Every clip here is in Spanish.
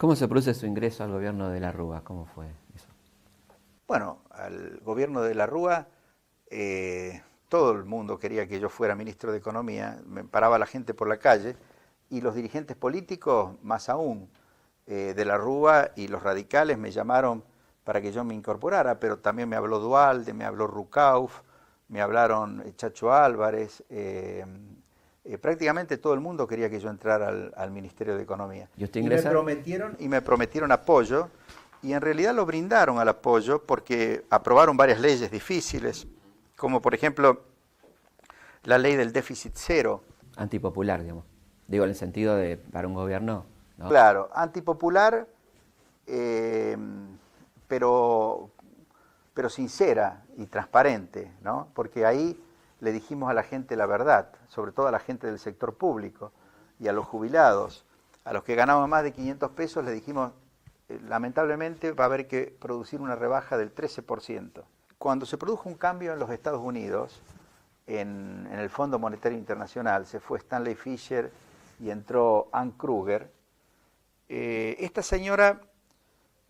¿Cómo se produce su ingreso al gobierno de la Rúa? ¿Cómo fue eso? Bueno, al gobierno de la Rúa, todo el mundo quería que yo fuera ministro de Economía, me paraba la gente por la calle y los dirigentes políticos, más aún, de la Rúa y los radicales me llamaron para que yo me incorporara, pero también me habló Duhalde, me habló Rucauf, me hablaron Chacho Álvarez, prácticamente todo el mundo quería que yo entrara al Ministerio de Economía. ¿Y usted Y me ingresa? prometieron apoyo, y en realidad lo brindaron al apoyo porque aprobaron varias leyes difíciles, como por ejemplo la ley del déficit cero. Antipopular, digamos. Digo, en el sentido de para un gobierno, ¿no? Claro, antipopular, eh, pero, pero sincera y transparente, ¿no? Porque ahí le dijimos a la gente la verdad, sobre todo a la gente del sector público y a los jubilados, a los que ganaban más de 500 pesos, le dijimos, lamentablemente va a haber que producir una rebaja del 13%. Cuando se produjo un cambio en los Estados Unidos, en el Fondo Monetario Internacional, se fue Stanley Fischer y entró Ann Kruger, esta señora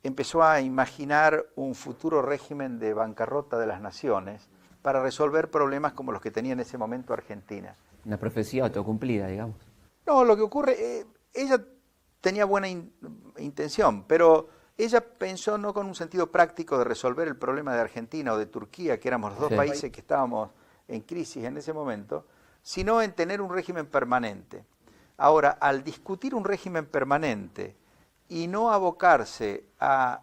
empezó a imaginar un futuro régimen de bancarrota de las naciones para resolver problemas como los que tenía en ese momento Argentina. Una profecía autocumplida, digamos. No, lo que ocurre, ella tenía buena intención, pero ella pensó no con un sentido práctico de resolver el problema de Argentina o de Turquía, que éramos los dos Sí. países que estábamos en crisis en ese momento, sino en tener un régimen permanente. Ahora, al discutir un régimen permanente y no abocarse a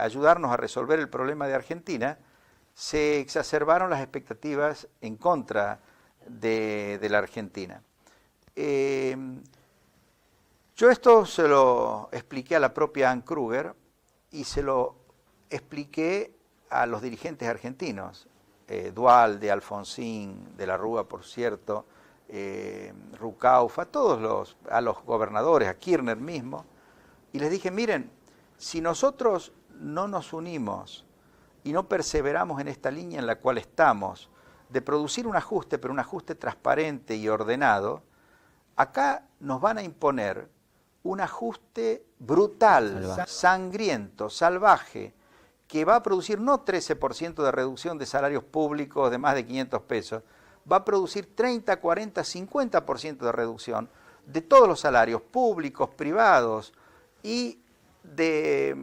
ayudarnos a resolver el problema de Argentina, se exacerbaron las expectativas en contra de la Argentina. Yo esto se lo expliqué a la propia Ann Kruger y se lo expliqué a los dirigentes argentinos, Duhalde, Alfonsín, de la Rúa, por cierto, Rucauf, a los gobernadores, a Kirchner mismo, y les dije, miren, si nosotros no nos unimos y no perseveramos en esta línea en la cual estamos, de producir un ajuste, pero un ajuste transparente y ordenado, acá nos van a imponer un ajuste brutal, sangriento, salvaje, que va a producir no 13% de reducción de salarios públicos de más de 500 pesos, va a producir 30, 40, 50% de reducción de todos los salarios públicos, privados y de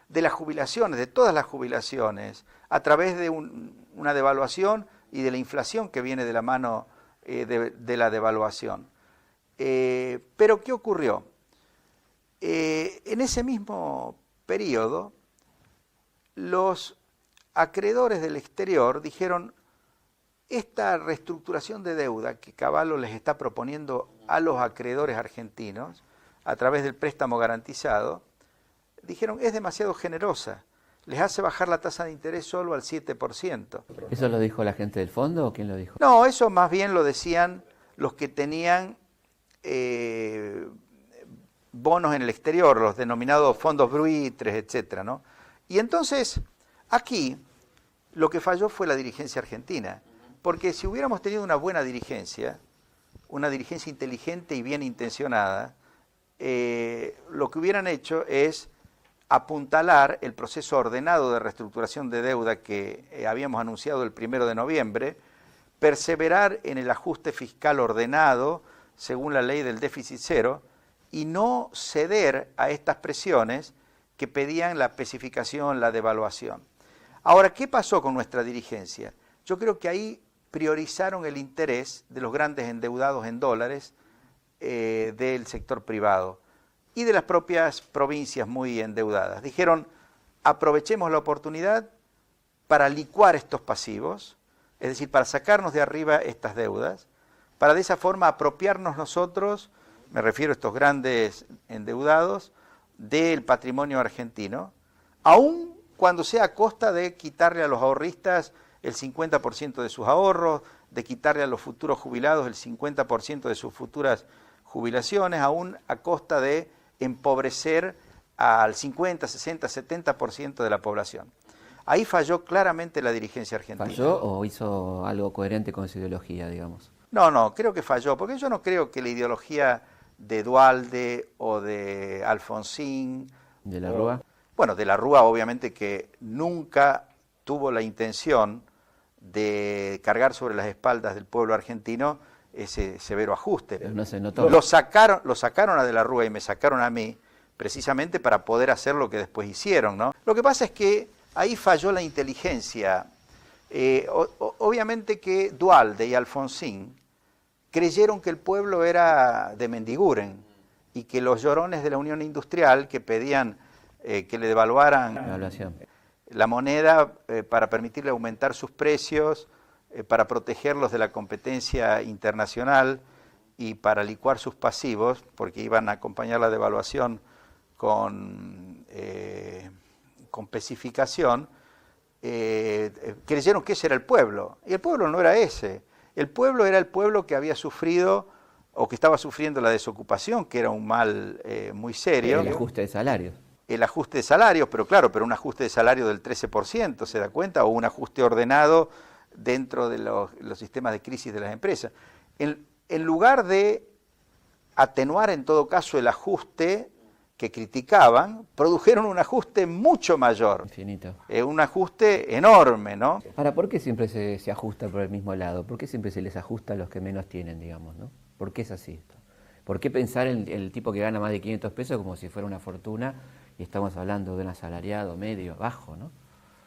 las jubilaciones, de todas las jubilaciones, a través de una devaluación y de la inflación que viene de la mano de la devaluación. Pero ¿qué ocurrió? En ese mismo periodo, los acreedores del exterior dijeron, esta reestructuración de deuda que Cavallo les está proponiendo a los acreedores argentinos, a través del préstamo garantizado, dijeron, es demasiado generosa, les hace bajar la tasa de interés solo al 7%. ¿Eso lo dijo la gente del fondo o quién lo dijo? No, eso más bien lo decían los que tenían bonos en el exterior, los denominados fondos buitres, etcétera, ¿no? Y entonces, aquí, lo que falló fue la dirigencia argentina, porque si hubiéramos tenido una dirigencia inteligente y bien intencionada, lo que hubieran hecho es apuntalar el proceso ordenado de reestructuración de deuda que habíamos anunciado el 1 de noviembre, perseverar en el ajuste fiscal ordenado según la ley del déficit cero y no ceder a estas presiones que pedían la especificación, la devaluación. Ahora, ¿qué pasó con nuestra dirigencia? Yo creo que ahí priorizaron el interés de los grandes endeudados en dólares del sector privado y de las propias provincias muy endeudadas. Dijeron, aprovechemos la oportunidad para licuar estos pasivos, es decir, para sacarnos de arriba estas deudas, para de esa forma apropiarnos nosotros, me refiero a estos grandes endeudados, del patrimonio argentino, aun cuando sea a costa de quitarle a los ahorristas el 50% de sus ahorros, de quitarle a los futuros jubilados el 50% de sus futuras jubilaciones, aún a costa de empobrecer al 50, 60, 70% de la población. Ahí falló claramente la dirigencia argentina. ¿Falló o hizo algo coherente con su ideología, digamos? No, creo que falló, porque yo no creo que la ideología de Duhalde o de Alfonsín. ¿De la Rúa? Bueno, de la Rúa obviamente que nunca tuvo la intención de cargar sobre las espaldas del pueblo argentino ese severo ajuste. Pero no se notó. Lo sacaron a De la Rúa y me sacaron a mí precisamente para poder hacer lo que después hicieron, ¿no? Lo que pasa es que ahí falló la inteligencia. Obviamente que Duhalde y Alfonsín creyeron que el pueblo era de Mendiguren y que los llorones de la Unión Industrial que pedían que le devaluaran la moneda para permitirle aumentar sus precios, para protegerlos de la competencia internacional y para licuar sus pasivos, porque iban a acompañar la devaluación con especificación, creyeron que ese era el pueblo, y el pueblo no era ese. El pueblo era el pueblo que había sufrido o que estaba sufriendo la desocupación, que era un mal muy serio. El ajuste de salarios. El ajuste de salarios, pero claro, pero un ajuste de salario del 13%, ¿se da cuenta? O un ajuste ordenado dentro de los sistemas de crisis de las empresas. En lugar de atenuar en todo caso el ajuste que criticaban, produjeron un ajuste mucho mayor. Infinito. Un ajuste enorme, ¿no? Ahora, ¿por qué siempre se ajusta por el mismo lado? ¿Por qué siempre se les ajusta a los que menos tienen, digamos, ¿no? ¿Por qué es así esto? ¿Por qué pensar en el tipo que gana más de 500 pesos como si fuera una fortuna y estamos hablando de un asalariado medio, bajo, ¿no?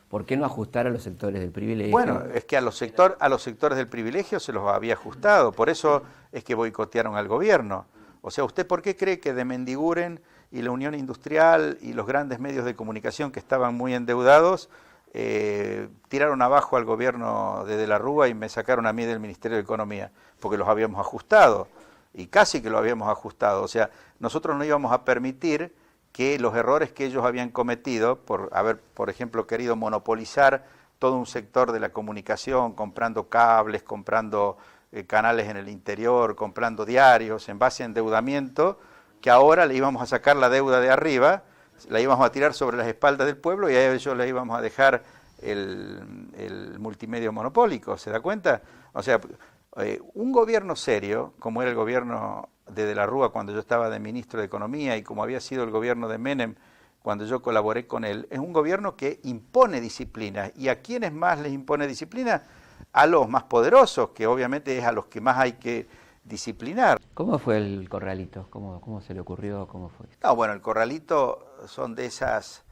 ¿Por qué no ajustar a los sectores del privilegio? Bueno, es que a los sectores del privilegio se los había ajustado, por eso es que boicotearon al gobierno. O sea, ¿usted por qué cree que de Mendiguren y la Unión Industrial y los grandes medios de comunicación que estaban muy endeudados tiraron abajo al gobierno de la Rúa y me sacaron a mí del Ministerio de Economía? Porque los habíamos ajustado, y casi que lo habíamos ajustado. O sea, nosotros no íbamos a permitir que los errores que ellos habían cometido por haber, por ejemplo, querido monopolizar todo un sector de la comunicación, comprando cables, comprando canales en el interior, comprando diarios en base a endeudamiento, que ahora le íbamos a sacar la deuda de arriba, la íbamos a tirar sobre las espaldas del pueblo y a ellos le íbamos a dejar el multimedio monopólico, ¿se da cuenta? O sea, un gobierno serio, como era el gobierno de la Rúa cuando yo estaba de ministro de Economía y como había sido el gobierno de Menem cuando yo colaboré con él, es un gobierno que impone disciplina. ¿Y a quiénes más les impone disciplina? A los más poderosos, que obviamente es a los que más hay que disciplinar. ¿Cómo fue el corralito? ¿Cómo se le ocurrió? ¿Cómo fue? No, bueno, el corralito son de esas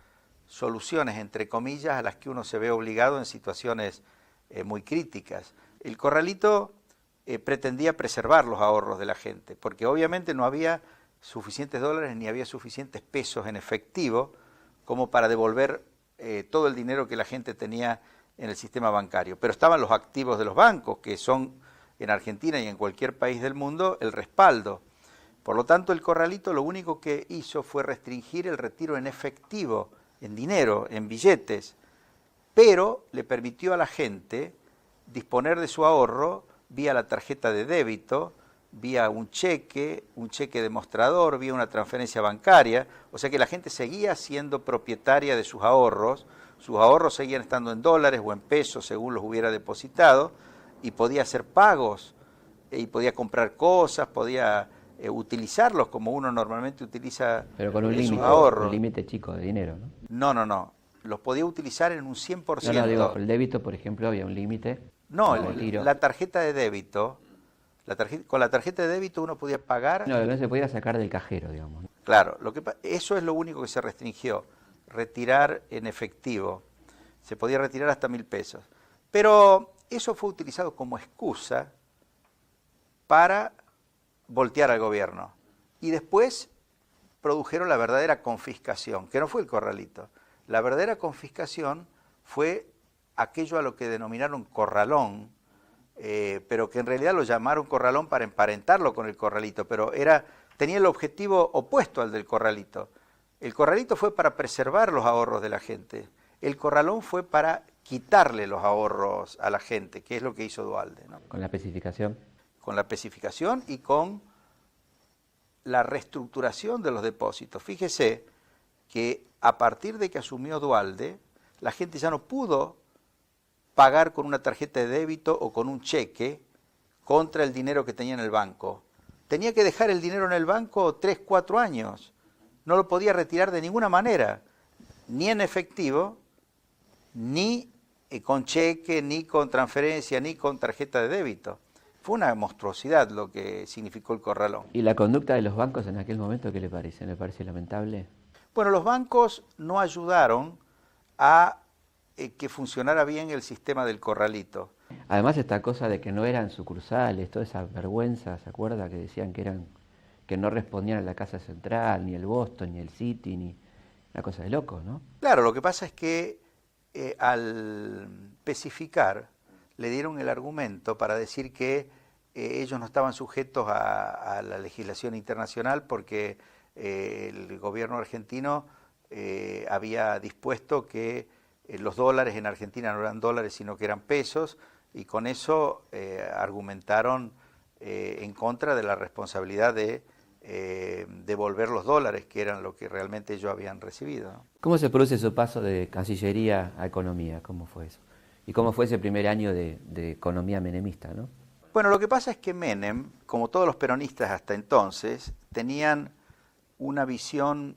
soluciones, entre comillas, a las que uno se ve obligado en situaciones muy críticas. El corralito pretendía preservar los ahorros de la gente, porque obviamente no había suficientes dólares ni había suficientes pesos en efectivo como para devolver todo el dinero que la gente tenía en el sistema bancario. Pero estaban los activos de los bancos, que son en Argentina y en cualquier país del mundo el respaldo. Por lo tanto, el corralito lo único que hizo fue restringir el retiro en efectivo, en dinero, en billetes, pero le permitió a la gente disponer de su ahorro vía la tarjeta de débito, vía un cheque demostrador, vía una transferencia bancaria, o sea que la gente seguía siendo propietaria de sus ahorros seguían estando en dólares o en pesos según los hubiera depositado, y podía hacer pagos, y podía comprar cosas, podía utilizarlos como uno normalmente utiliza pero con un límite, ahorros. Un límite chico de dinero, ¿no? No, los podía utilizar en un 100%. No, digo, el débito, por ejemplo, había un límite. No, la tarjeta de débito, con la tarjeta de débito uno podía pagar. No se podía sacar del cajero, digamos. Claro, eso es lo único que se restringió, retirar en efectivo. Se podía retirar hasta 1.000 pesos. Pero eso fue utilizado como excusa para voltear al gobierno. Y después produjeron la verdadera confiscación, que no fue el corralito. La verdadera confiscación fue aquello a lo que denominaron corralón, pero que en realidad lo llamaron corralón para emparentarlo con el corralito, pero tenía el objetivo opuesto al del corralito. El corralito fue para preservar los ahorros de la gente. El corralón fue para quitarle los ahorros a la gente, que es lo que hizo Duhalde, ¿no? ¿Con la especificación? Con la especificación y con la reestructuración de los depósitos. Fíjese que a partir de que asumió Duhalde, la gente ya no pudo pagar con una tarjeta de débito o con un cheque contra el dinero que tenía en el banco, tenía que dejar el dinero en el banco 3, 4 años. No lo podía retirar de ninguna manera, ni en efectivo, ni con cheque, ni con transferencia, ni con tarjeta de débito. Fue una monstruosidad lo que significó el corralón. ¿Y la conducta de los bancos en aquel momento qué le parece? ¿Le parece lamentable? Bueno, los bancos no ayudaron a que funcionara bien el sistema del corralito. Además esta cosa de que no eran sucursales, toda esa vergüenza, ¿se acuerda? Que decían que no respondían a la Casa Central, ni el Boston, ni el City, ni una cosa de loco, ¿no? Claro, lo que pasa es que al especificar le dieron el argumento para decir que ellos no estaban sujetos a la legislación internacional porque el gobierno argentino había dispuesto que los dólares en Argentina no eran dólares sino que eran pesos, y con eso argumentaron en contra de la responsabilidad de devolver los dólares, que eran lo que realmente ellos habían recibido, ¿no? ¿Cómo se produce su paso de Cancillería a Economía? ¿Cómo fue eso? ¿Y cómo fue ese primer año de economía menemista, no? Bueno, lo que pasa es que Menem, como todos los peronistas hasta entonces, tenían una visión,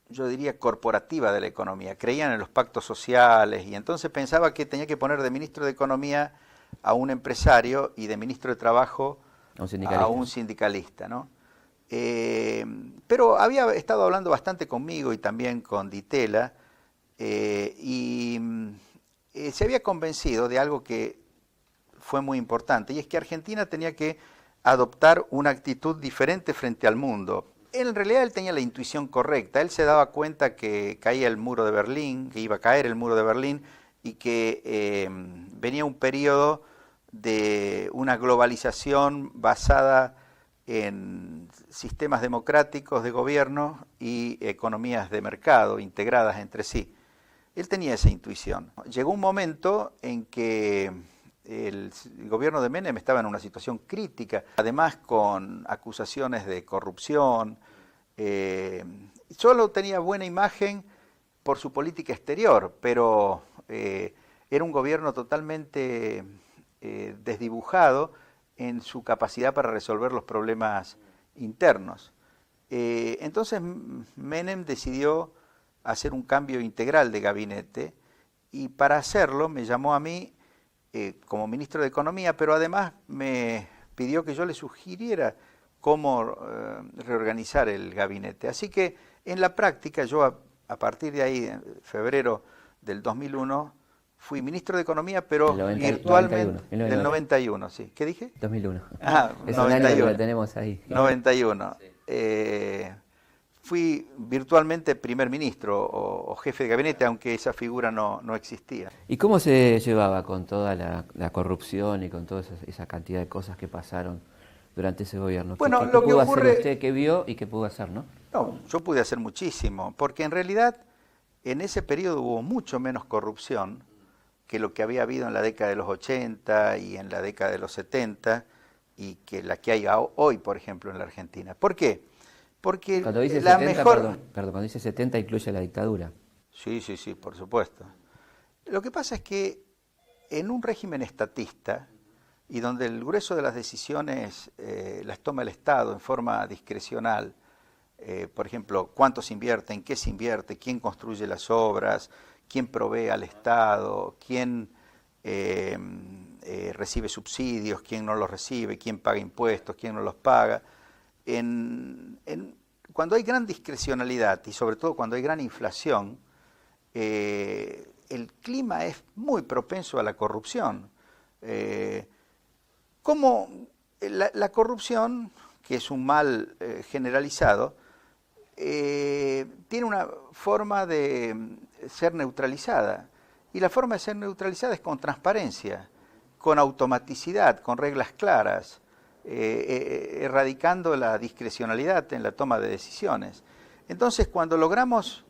yo diría, corporativa de la economía. Creían en los pactos sociales y entonces pensaba que tenía que poner de ministro de Economía a un empresario y de ministro de Trabajo a un sindicalista, ¿no? Pero había estado hablando bastante conmigo y también con Di Tella y se había convencido de algo que fue muy importante, y es que Argentina tenía que adoptar una actitud diferente frente al mundo. En realidad él tenía la intuición correcta, él se daba cuenta que caía el muro de Berlín, que iba a caer el muro de Berlín, y que venía un periodo de una globalización basada en sistemas democráticos de gobierno y economías de mercado integradas entre sí. Él tenía esa intuición. Llegó un momento en que el gobierno de Menem estaba en una situación crítica, además con acusaciones de corrupción. Solo tenía buena imagen por su política exterior, pero era un gobierno totalmente desdibujado en su capacidad para resolver los problemas internos. Entonces Menem decidió hacer un cambio integral de gabinete, y para hacerlo me llamó a mí como ministro de Economía, pero además me pidió que yo le sugiriera cómo reorganizar el gabinete. Así que en la práctica yo a partir de ahí, en febrero del 2001, fui ministro de Economía, pero virtualmente, 91, del 91, sí. ¿Qué dije? 2001. Es 91. un año que lo tenemos ahí. 91. Sí. Fui virtualmente primer ministro o jefe de gabinete, aunque esa figura no existía. ¿Y cómo se llevaba con toda la corrupción y con toda esa cantidad de cosas que pasaron durante ese gobierno? Bueno, ¿Qué lo que pudo ocurre... hacer usted, qué vio y qué pudo hacer, no? No, yo pude hacer muchísimo, porque en realidad en ese periodo hubo mucho menos corrupción que lo que había habido en la década de los 80 y en la década de los 70 y que la que hay hoy, por ejemplo, en la Argentina. ¿Por qué? Porque cuando dice la 70, mejor... perdón, cuando dice 70 incluye la dictadura. Sí, por supuesto. Lo que pasa es que en un régimen estatista, y donde el grueso de las decisiones las toma el Estado en forma discrecional, por ejemplo, cuánto se invierte, en qué se invierte, quién construye las obras, quién provee al Estado, quién recibe subsidios, quién no los recibe, quién paga impuestos, quién no los paga. Cuando hay gran discrecionalidad y sobre todo cuando hay gran inflación, el clima es muy propenso a la corrupción. Como la corrupción, que es un mal generalizado, tiene una forma de ser neutralizada, y la forma de ser neutralizada es con transparencia, con automaticidad, con reglas claras, erradicando la discrecionalidad en la toma de decisiones. Entonces, cuando logramos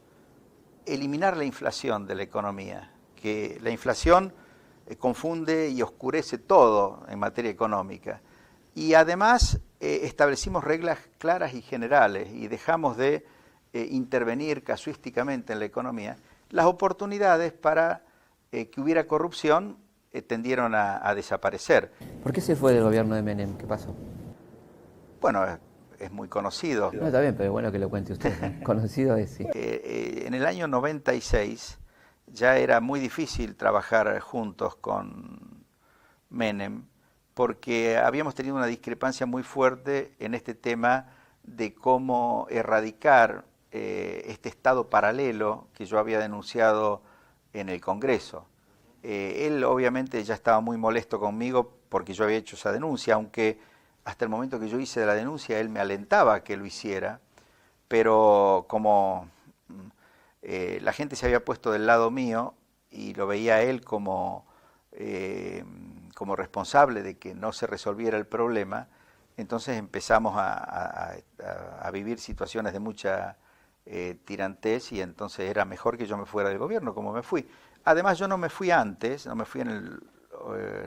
eliminar la inflación de la economía, que la inflación confunde y oscurece todo en materia económica, y además establecimos reglas claras y generales y dejamos de intervenir casuísticamente en la economía, las oportunidades para que hubiera corrupción tendieron a desaparecer. ¿Por qué se fue del gobierno de Menem? ¿Qué pasó? Bueno, es muy conocido. No, está bien, pero bueno que lo cuente usted, ¿no? Conocido es, sí. En el año 96 ya era muy difícil trabajar juntos con Menem, porque habíamos tenido una discrepancia muy fuerte en este tema de cómo erradicar este Estado paralelo que yo había denunciado en el Congreso. Él obviamente ya estaba muy molesto conmigo porque yo había hecho esa denuncia, aunque hasta el momento que yo hice la denuncia él me alentaba a que lo hiciera, pero como la gente se había puesto del lado mío y lo veía a él como responsable de que no se resolviera el problema, entonces empezamos a vivir situaciones de mucha tirantez y entonces era mejor que yo me fuera del gobierno, como me fui. Además yo no me fui antes, no me fui en el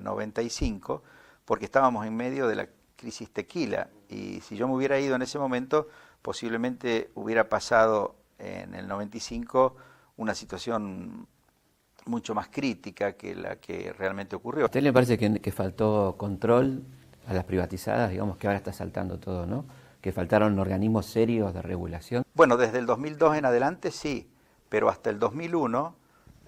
95, porque estábamos en medio de la crisis tequila y si yo me hubiera ido en ese momento, posiblemente hubiera pasado en el 95 una situación mucho más crítica que la que realmente ocurrió. ¿A usted le parece que faltó control a las privatizadas? Digamos que ahora está saltando todo, ¿no? Que faltaron organismos serios de regulación. Bueno, desde el 2002 en adelante sí, pero hasta el 2001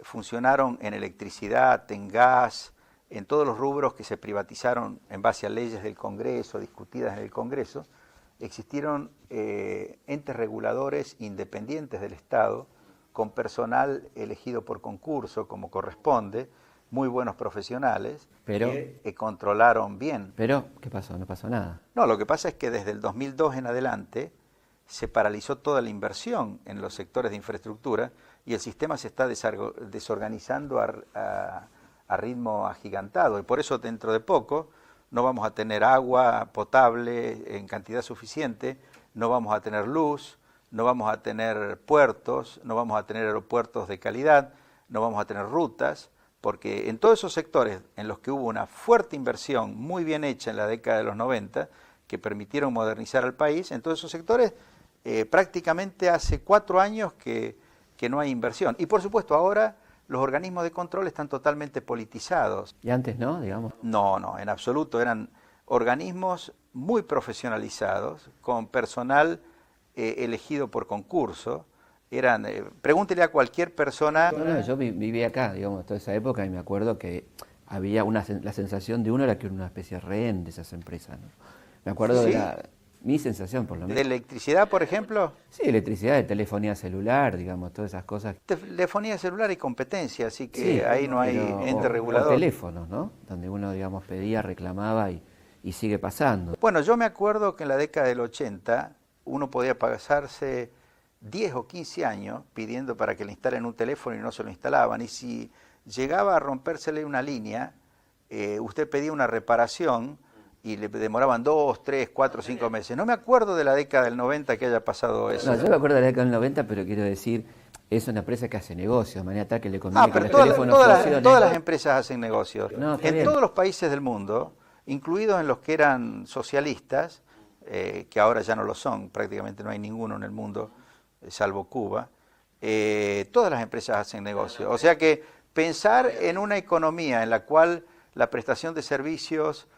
funcionaron en electricidad, en gas, en todos los rubros que se privatizaron en base a leyes del Congreso, discutidas en el Congreso, existieron entes reguladores independientes del Estado, con personal elegido por concurso, como corresponde, muy buenos profesionales, pero, que controlaron bien. Pero, ¿qué pasó? No pasó nada. No, lo que pasa es que desde el 2002 en adelante se paralizó toda la inversión en los sectores de infraestructura y el sistema se está desorganizando a ritmo agigantado. Y por eso dentro de poco no vamos a tener agua potable en cantidad suficiente, no vamos a tener luz, no vamos a tener puertos, no vamos a tener aeropuertos de calidad, no vamos a tener rutas, porque en todos esos sectores en los que hubo una fuerte inversión muy bien hecha en la década de los 90, que permitieron modernizar al país, en todos esos sectores prácticamente hace 4 años que no hay inversión. Y por supuesto ahora los organismos de control están totalmente politizados. ¿Y antes no, digamos? No, en absoluto, eran organismos muy profesionalizados, con personal elegido por concurso. Pregúntele a cualquier persona. No, yo viví acá, digamos, toda esa época y me acuerdo que había la sensación de uno era que era una especie de rehén de esas empresas, ¿no? Me acuerdo ¿Sí? de mi sensación, por lo menos. ¿De electricidad, por ejemplo? Sí, electricidad, de telefonía celular, digamos, todas esas cosas. Telefonía celular y competencia, así que Sí, ahí no hay ente regulador. O teléfonos, ¿no? Donde uno, digamos, pedía, reclamaba y sigue pasando. Bueno, yo me acuerdo que en la década del 80 uno podía pasarse 10 o 15 años pidiendo para que le instalen un teléfono y no se lo instalaban. Y si llegaba a rompérsele una línea, usted pedía una reparación y le demoraban 2, 3, 4, 5 meses. No me acuerdo de la década del 90 que haya pasado eso. No, yo me acuerdo de la década del 90, pero quiero decir, es una empresa que hace negocios, de manera tal que le conviene que los teléfonos funcionen. Todas las empresas hacen negocios. No, en todos los países del mundo, incluidos en los que eran socialistas, que ahora ya no lo son, prácticamente no hay ninguno en el mundo, salvo Cuba, todas las empresas hacen negocios. O sea que pensar en una economía en la cual la prestación de servicios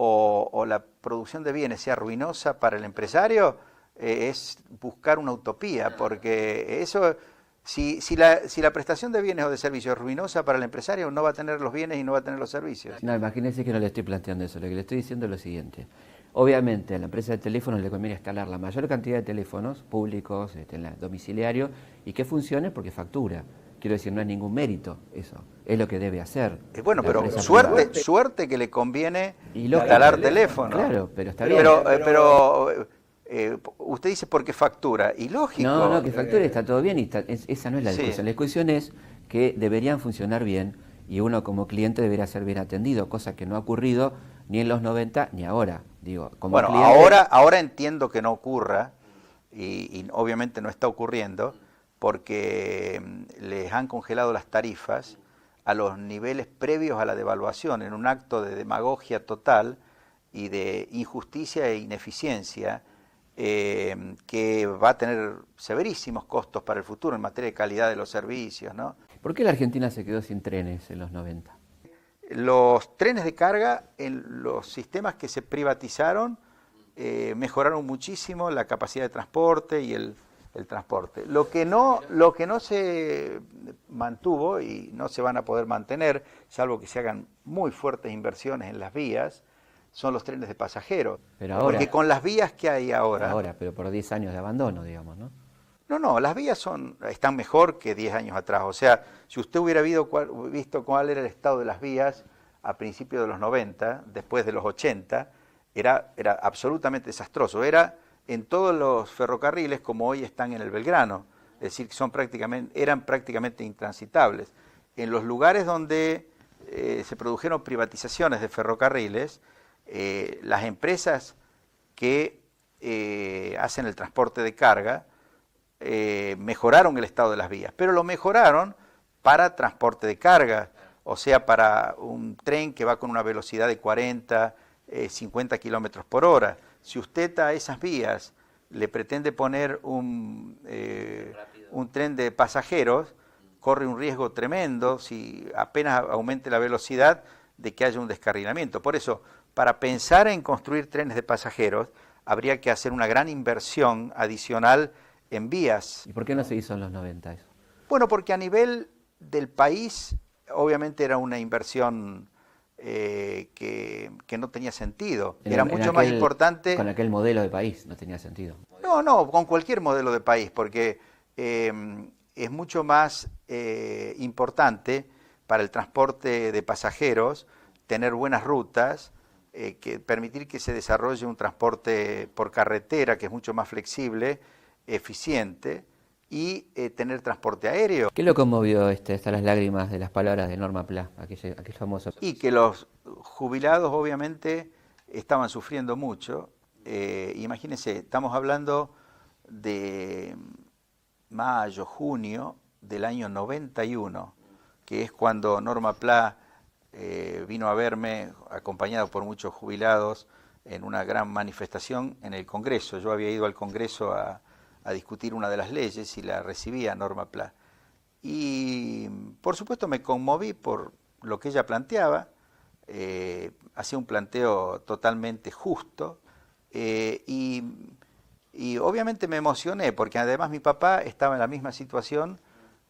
o la producción de bienes sea ruinosa para el empresario es buscar una utopía, porque eso, si la prestación de bienes o de servicios es ruinosa para el empresario, no va a tener los bienes y no va a tener los servicios. No, imagínense que no le estoy planteando eso, lo que le estoy diciendo es lo siguiente. Obviamente a la empresa de teléfonos le conviene instalar la mayor cantidad de teléfonos públicos, domiciliarios, y que funcione porque factura. Quiero decir, no es ningún mérito eso, es lo que debe hacer. Bueno, pero suerte que le conviene instalar teléfonos. Claro, pero está bien. Pero usted dice porque factura, y lógico. No, que facture está todo bien, y esa no es la discusión. Sí. La discusión es que deberían funcionar bien y uno como cliente debería ser bien atendido, cosa que no ha ocurrido ni en los 90 ni ahora. Digo, como bueno, cliente, ahora entiendo que no ocurra, y obviamente no está ocurriendo, porque les han congelado las tarifas a los niveles previos a la devaluación, en un acto de demagogia total y de injusticia e ineficiencia, que va a tener severísimos costos para el futuro en materia de calidad de los servicios, ¿no? ¿Por qué la Argentina se quedó sin trenes en los 90? Los trenes de carga en los sistemas que se privatizaron mejoraron muchísimo la capacidad de transporte y el transporte. Lo que no se mantuvo y no se van a poder mantener, salvo que se hagan muy fuertes inversiones en las vías, son los trenes de pasajeros. Pero ahora, porque con las vías que hay ahora... pero por 10 años de abandono, digamos, ¿no? No, las vías están mejor que 10 años atrás. O sea, si usted hubiera visto cuál era el estado de las vías a principios de los 90, después de los 80, era absolutamente desastroso. Era en todos los ferrocarriles como hoy están en el Belgrano. Es decir, que eran prácticamente intransitables. En los lugares donde se produjeron privatizaciones de ferrocarriles, las empresas que hacen el transporte de carga mejoraron el estado de las vías, pero lo mejoraron para transporte de carga, o sea, para un tren que va con una velocidad de 40, 50 kilómetros por hora. Si usted a esas vías le pretende poner un tren de pasajeros, corre un riesgo tremendo, si apenas aumente la velocidad, de que haya un descarrilamiento. Por eso, para pensar en construir trenes de pasajeros, habría que hacer una gran inversión adicional en vías. ¿Y por qué no se hizo en los 90 eso? Bueno, porque a nivel del país, obviamente era una inversión que no tenía sentido. Era mucho más importante... Con aquel modelo de país no tenía sentido. No, con cualquier modelo de país, porque es mucho más importante para el transporte de pasajeros tener buenas rutas, permitir que se desarrolle un transporte por carretera que es mucho más flexible, eficiente, y tener transporte aéreo. ¿Qué lo conmovió hasta las lágrimas de las palabras de Norma Pla, aquel famoso? Y que los jubilados obviamente estaban sufriendo mucho. Imagínense, estamos hablando de mayo, junio del año 91, que es cuando Norma Pla vino a verme, acompañado por muchos jubilados, en una gran manifestación en el Congreso. Yo había ido al Congreso a discutir una de las leyes y la recibía Norma Pla. Y por supuesto me conmoví por lo que ella planteaba, hacía un planteo totalmente justo, y obviamente me emocioné, porque además mi papá estaba en la misma situación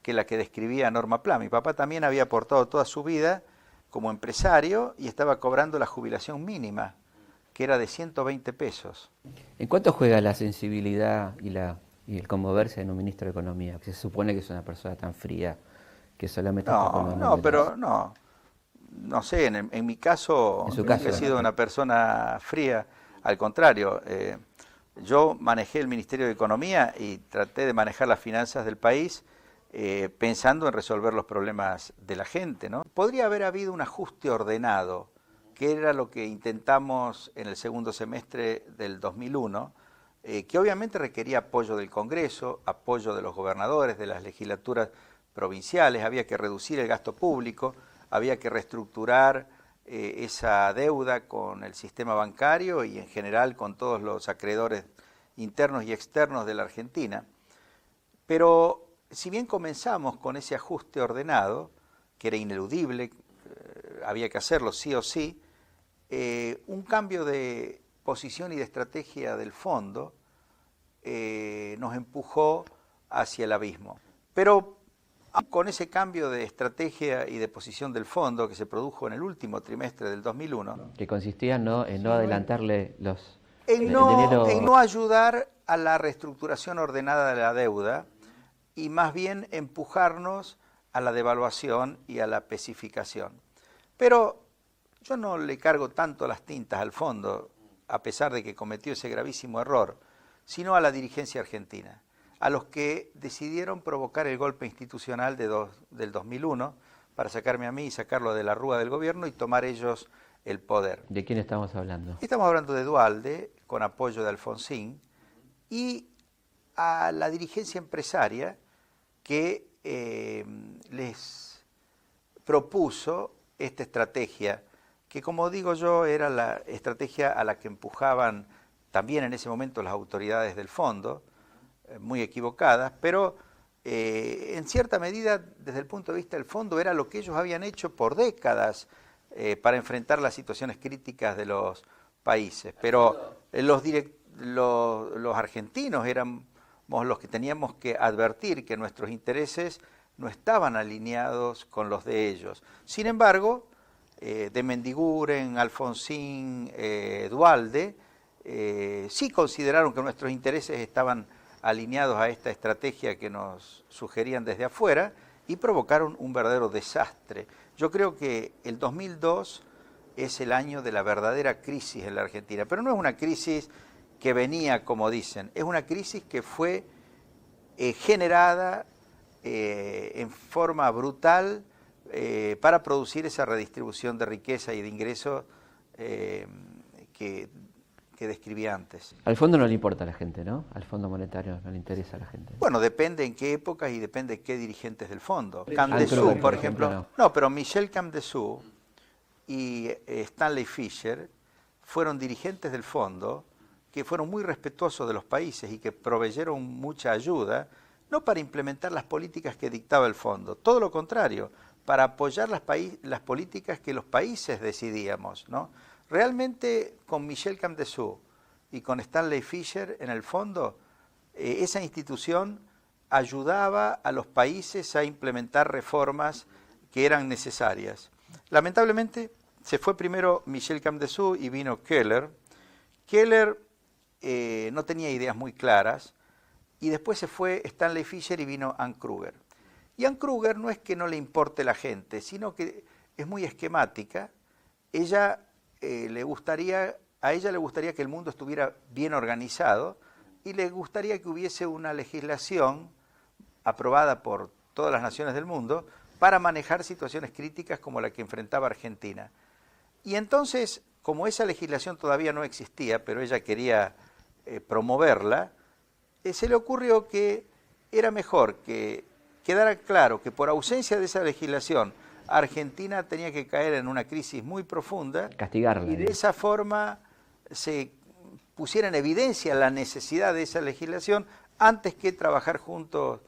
que la que describía Norma Pla. Mi papá también había aportado toda su vida como empresario y estaba cobrando la jubilación mínima, que era de 120 pesos. ¿En cuánto juega la sensibilidad y el conmoverse en un ministro de Economía, que se supone que es una persona tan fría, que solamente está con los números? No sé, en mi caso, nunca he sido una persona fría, al contrario, yo manejé el Ministerio de Economía y traté de manejar las finanzas del país pensando en resolver los problemas de la gente, ¿no? Podría haber habido un ajuste ordenado, que era lo que intentamos en el segundo semestre del 2001, que obviamente requería apoyo del Congreso, apoyo de los gobernadores, de las legislaturas provinciales, había que reducir el gasto público, había que reestructurar esa deuda con el sistema bancario y en general con todos los acreedores internos y externos de la Argentina. Pero si bien comenzamos con ese ajuste ordenado, que era ineludible, había que hacerlo sí o sí, un cambio de posición y de estrategia del fondo nos empujó hacia el abismo. Pero con ese cambio de estrategia y de posición del fondo que se produjo en el último trimestre del 2001... Que consistía en no adelantarle el dinero... En no ayudar a la reestructuración ordenada de la deuda y más bien empujarnos a la devaluación y a la pesificación. Pero yo no le cargo tanto las tintas al fondo, a pesar de que cometió ese gravísimo error, sino a la dirigencia argentina, a los que decidieron provocar el golpe institucional del 2001 para sacarme a mí y sacarlo de la rúa del gobierno y tomar ellos el poder. ¿De quién estamos hablando? Estamos hablando de Duhalde, con apoyo de Alfonsín, y a la dirigencia empresaria que les propuso esta estrategia, que como digo yo era la estrategia a la que empujaban también en ese momento las autoridades del fondo, muy equivocadas, pero en cierta medida desde el punto de vista del fondo era lo que ellos habían hecho por décadas para enfrentar las situaciones críticas de los países. Pero los argentinos éramos los que teníamos que advertir que nuestros intereses no estaban alineados con los de ellos. Sin embargo, de Mendiguren, Alfonsín, Duhalde, sí consideraron que nuestros intereses estaban alineados a esta estrategia que nos sugerían desde afuera y provocaron un verdadero desastre. Yo creo que el 2002 es el año de la verdadera crisis en la Argentina, pero no es una crisis que venía, como dicen, es una crisis que fue generada en forma brutal para producir esa redistribución de riqueza y de ingresos que describí antes. Al fondo no le importa a la gente, ¿no? Al Fondo Monetario no le interesa a la gente. Bueno, depende en qué épocas y depende qué dirigentes del fondo. Kruger, Camdesú, por ejemplo. no. No, pero Michel Camdesú y Stanley Fischer fueron dirigentes del fondo que fueron muy respetuosos de los países y que proveyeron mucha ayuda, no para implementar las políticas que dictaba el fondo, todo lo contrario, para apoyar las políticas que los países decidíamos, ¿no? Realmente con Michel Camdesú y con Stanley Fischer en el fondo, esa institución ayudaba a los países a implementar reformas que eran necesarias. Lamentablemente se fue primero Michel Camdesú y vino Keller. Keller no tenía ideas muy claras y después se fue Stanley Fischer y vino Anne Kruger. Y Anne Kruger no es que no le importe la gente, sino que es muy esquemática. A ella le gustaría que el mundo estuviera bien organizado y le gustaría que hubiese una legislación aprobada por todas las naciones del mundo para manejar situaciones críticas como la que enfrentaba Argentina. Y entonces, como esa legislación todavía no existía, pero ella quería promoverla, se le ocurrió que era mejor que quedara claro que por ausencia de esa legislación Argentina tenía que caer en una crisis muy profunda, castigarla, y de esa forma se pusiera en evidencia la necesidad de esa legislación antes que trabajar juntos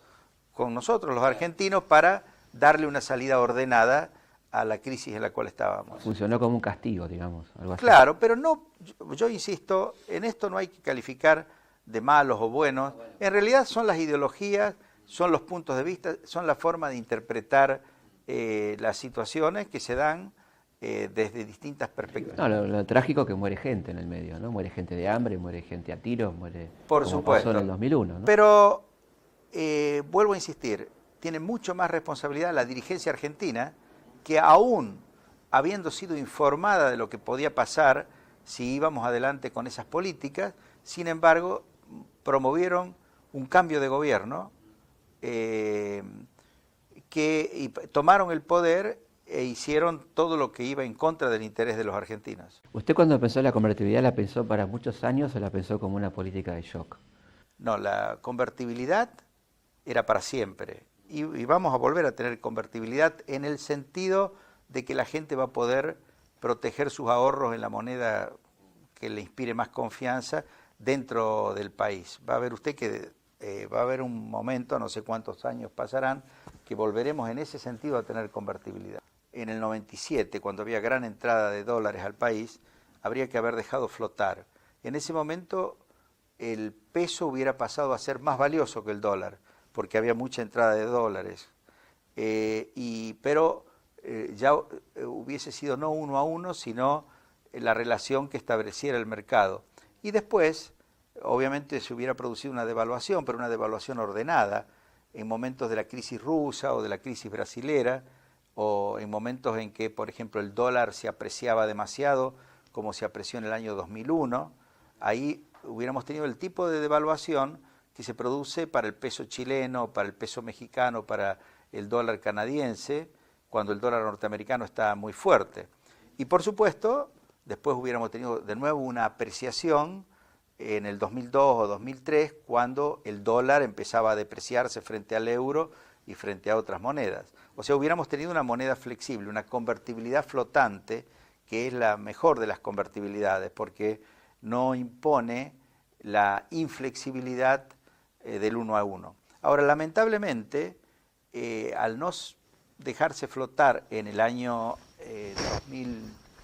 con nosotros, los argentinos, para darle una salida ordenada a la crisis en la cual estábamos. Funcionó como un castigo, digamos, algo así. Claro, pero no, yo insisto, en esto no hay que calificar de malos o buenos. En realidad son las ideologías, son los puntos de vista, son la forma de interpretar las situaciones que se dan desde distintas perspectivas. No, lo trágico es que muere gente en el medio, ¿no? Muere gente de hambre, muere gente a tiros, muere Por como supuesto. pasó en el 2001, ¿no? Pero vuelvo a insistir, tiene mucho más responsabilidad la dirigencia argentina, que aún habiendo sido informada de lo que podía pasar si íbamos adelante con esas políticas, sin embargo, promovieron un cambio de gobierno y tomaron el poder e hicieron todo lo que iba en contra del interés de los argentinos. ¿Usted cuando pensó en la convertibilidad la pensó para muchos años o la pensó como una política de shock? No, la convertibilidad era para siempre. Y vamos a volver a tener convertibilidad en el sentido de que la gente va a poder proteger sus ahorros en la moneda que le inspire más confianza dentro del país. Va a ver usted que va a haber un momento, no sé cuántos años pasarán, que volveremos en ese sentido a tener convertibilidad. En el 97, cuando había gran entrada de dólares al país, habría que haber dejado flotar. En ese momento el peso hubiera pasado a ser más valioso que el dólar, porque había mucha entrada de dólares. Pero ya hubiese sido no 1 a 1, sino la relación que estableciera el mercado. Y después, obviamente, se hubiera producido una devaluación, pero una devaluación ordenada, en momentos de la crisis rusa o de la crisis brasilera, o en momentos en que, por ejemplo, el dólar se apreciaba demasiado, como se apreció en el año 2001, ahí hubiéramos tenido el tipo de devaluación que se produce para el peso chileno, para el peso mexicano, para el dólar canadiense, cuando el dólar norteamericano está muy fuerte. Y por supuesto, después hubiéramos tenido de nuevo una apreciación en el 2002 o 2003, cuando el dólar empezaba a depreciarse frente al euro y frente a otras monedas. O sea, hubiéramos tenido una moneda flexible, una convertibilidad flotante, que es la mejor de las convertibilidades, porque no impone la inflexibilidad del 1 a 1. Ahora, lamentablemente, al no dejarse flotar en el año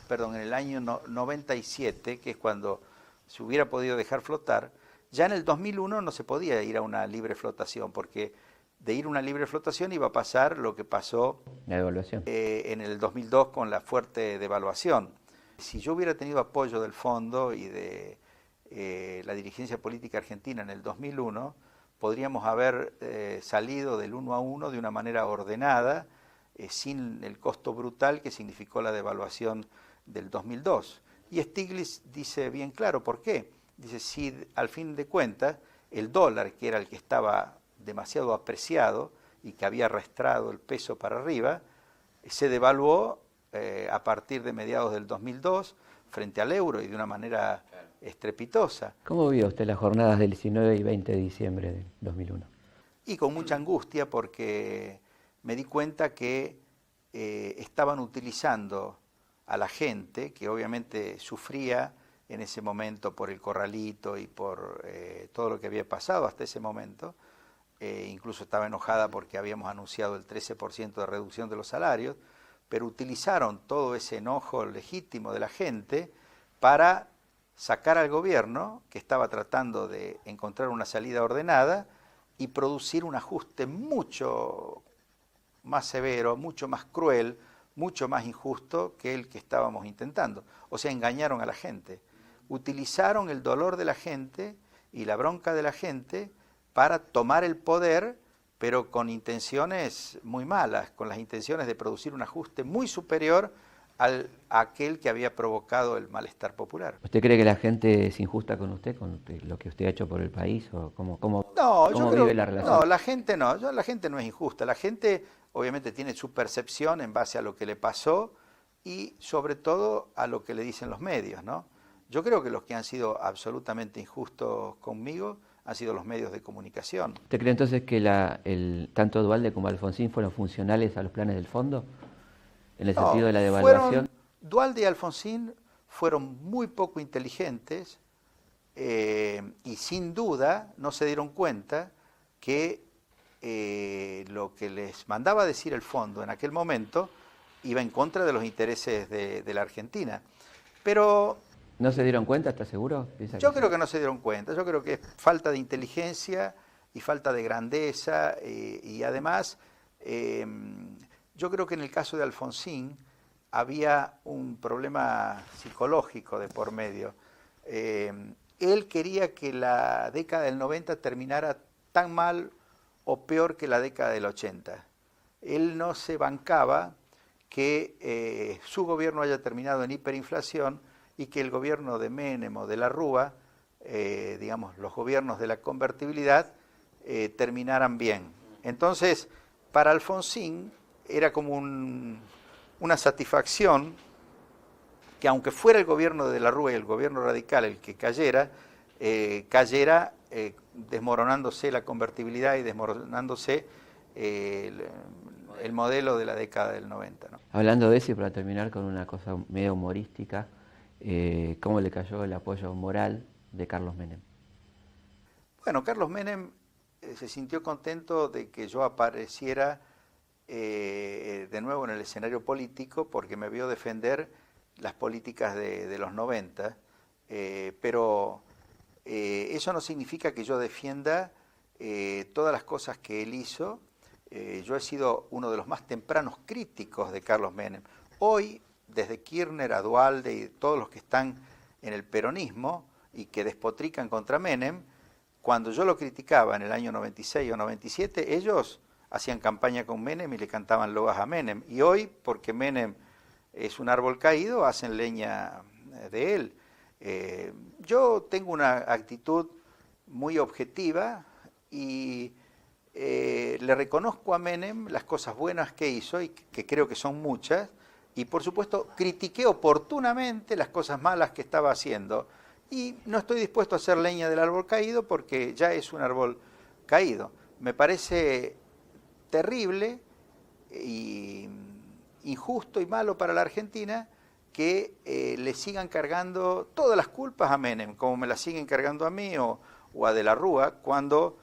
perdón, en el año 97, que es cuando se hubiera podido dejar flotar, ya en el 2001 no se podía ir a una libre flotación, porque de ir a una libre flotación iba a pasar lo que pasó La devaluación. en el 2002 con la fuerte devaluación. Si yo hubiera tenido apoyo del fondo y de la dirigencia política argentina en el 2001, podríamos haber salido del 1 a 1 de una manera ordenada, sin el costo brutal que significó la devaluación del 2002. Y Stiglitz dice bien claro por qué. Dice, si al fin de cuentas el dólar, que era el que estaba demasiado apreciado y que había arrastrado el peso para arriba, se devaluó a partir de mediados del 2002 frente al euro y de una manera estrepitosa. ¿Cómo vio usted las jornadas del 19 y 20 de diciembre del 2001? Y con mucha angustia, porque me di cuenta que estaban utilizando a la gente, que obviamente sufría en ese momento por el corralito y por todo lo que había pasado hasta ese momento. Incluso estaba enojada porque habíamos anunciado el 13% de reducción de los salarios, pero utilizaron todo ese enojo legítimo de la gente para sacar al gobierno, que estaba tratando de encontrar una salida ordenada, y producir un ajuste mucho más severo, mucho más cruel, mucho más injusto que el que estábamos intentando. O sea, engañaron a la gente. Utilizaron el dolor de la gente y la bronca de la gente para tomar el poder, pero con intenciones muy malas, con las intenciones de producir un ajuste muy superior a aquel que había provocado el malestar popular. ¿Usted cree que la gente es injusta con usted lo que usted ha hecho por el país? ¿O cómo No, yo creo, vive la relación? no, la gente no, la gente no es injusta. La gente obviamente tiene su percepción en base a lo que le pasó y sobre todo a lo que le dicen los medios, ¿no? Yo creo que los que han sido absolutamente injustos conmigo han sido los medios de comunicación. ¿Usted cree entonces que tanto Duhalde como Alfonsín fueron funcionales a los planes del fondo? En el sentido de la devaluación. Duhalde y Alfonsín fueron muy poco inteligentes y sin duda no se dieron cuenta que lo que les mandaba decir el fondo en aquel momento iba en contra de los intereses de la Argentina. Pero ¿No se dieron cuenta, está seguro? Yo creo que no se dieron cuenta, yo creo que es falta de inteligencia y falta de grandeza y además yo creo que en el caso de Alfonsín había un problema psicológico de por medio. Él quería que la década del 90 terminara tan mal o peor que la década del 80. Él no se bancaba que su gobierno haya terminado en hiperinflación y que el gobierno de Menem o de la Rúa, digamos, los gobiernos de la convertibilidad, terminaran bien. Entonces, para Alfonsín era como una satisfacción que aunque fuera el gobierno de la Rúa y el gobierno radical el que cayera, desmoronándose la convertibilidad y desmoronándose el modelo de la década del 90, ¿no? Hablando de eso y para terminar con una cosa medio humorística, ¿cómo le cayó el apoyo moral de Carlos Menem? Bueno, Carlos Menem se sintió contento de que yo apareciera de nuevo en el escenario político porque me vio defender las políticas de los 90, pero eso no significa que yo defienda todas las cosas que él hizo. Yo he sido uno de los más tempranos críticos de Carlos Menem. Hoy, desde Kirchner a Duhalde y todos los que están en el peronismo y que despotrican contra Menem, cuando yo lo criticaba en el año 96 o 97, ellos hacían campaña con Menem y le cantaban loas a Menem. Y hoy, porque Menem es un árbol caído, hacen leña de él. Yo tengo una actitud muy objetiva y le reconozco a Menem las cosas buenas que hizo y que creo que son muchas, y por supuesto critiqué oportunamente las cosas malas que estaba haciendo y no estoy dispuesto a hacer leña del árbol caído porque ya es un árbol caído. Me parece terrible y injusto y malo para la Argentina que le sigan cargando todas las culpas a Menem, como me las siguen cargando a mí o a De la Rúa, cuando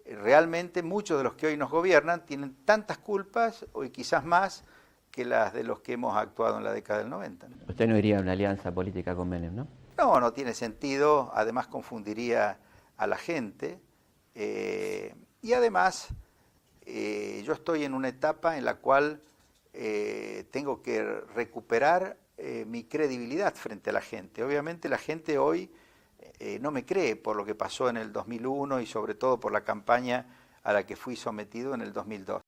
realmente muchos de los que hoy nos gobiernan tienen tantas culpas, o quizás más, que las de los que hemos actuado en la década del 90. Usted no iría a una alianza política con Menem, ¿no? No, no tiene sentido, además confundiría a la gente y además yo estoy en una etapa en la cual tengo que recuperar mi credibilidad frente a la gente. Obviamente la gente hoy no me cree por lo que pasó en el 2001 y sobre todo por la campaña a la que fui sometido en el 2002.